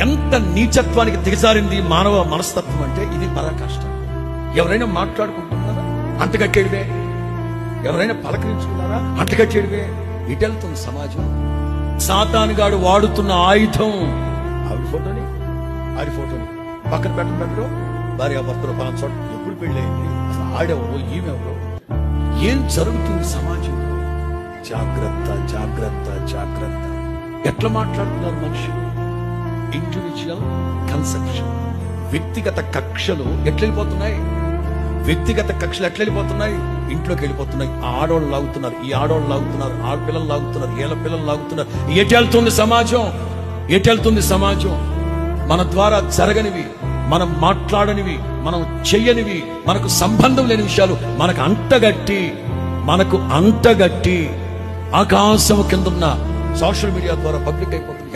ఎంత నీచత్వానికి దిగజారింది మానవ మనస్తత్వం అంటే ఇది పరాకాష్ట. ఎవరైనా మాట్లాడుకుంటున్నారా? అంటగట్టేడివే. ఎవరైనా పలకరించుకున్నారా? అంటగట్టేడివే. ఇటెళ్తుంది సమాజం. సాతానుగాడు వాడుతున్న ఆయుధం ఆవిడ ఫోటోని, ఆడి ఫోటోని పక్కన పెట్టడం. భార్యాభర్తలు పలానా చోట ఎప్పుడు పెళ్ళయింది, అసలు ఆడెవరో ఈమెవరో, ఏం జరుగుతుంది సమాజంలో? జాగ్రత్త జాగ్రత్త జాగ్రత్త. ఎట్లా మాట్లాడుతున్నారు మనుషులు? ఇండివిజువల్ కన్సెప్షన్, వ్యక్తిగత కక్షలు ఎట్లెళ్ళిపోతున్నాయి? వ్యక్తిగత కక్షలు ఎట్లెళ్ళిపోతున్నాయి? ఇంట్లోకి వెళ్ళిపోతున్నాయి. ఆడోళ్ళు లాగుతున్నారు, ఈ ఆడోళ్ళు లాగుతున్నారు, ఆడపిల్లలు లాగుతున్నారు, ఏళ్ళ పిల్లలు లాగుతున్నారు. ఎటెళ్తుంది సమాజం? ఎటెళ్తుంది సమాజం? మన ద్వారా జరగనివి, మనం మాట్లాడనివి, మనం చెయ్యనివి, మనకు సంబంధం లేని విషయాలు మనకు అంటగట్టి ఆకాశం కింద ఉన్న సోషల్ మీడియా ద్వారా పబ్లిక్ అయిపోతుంది.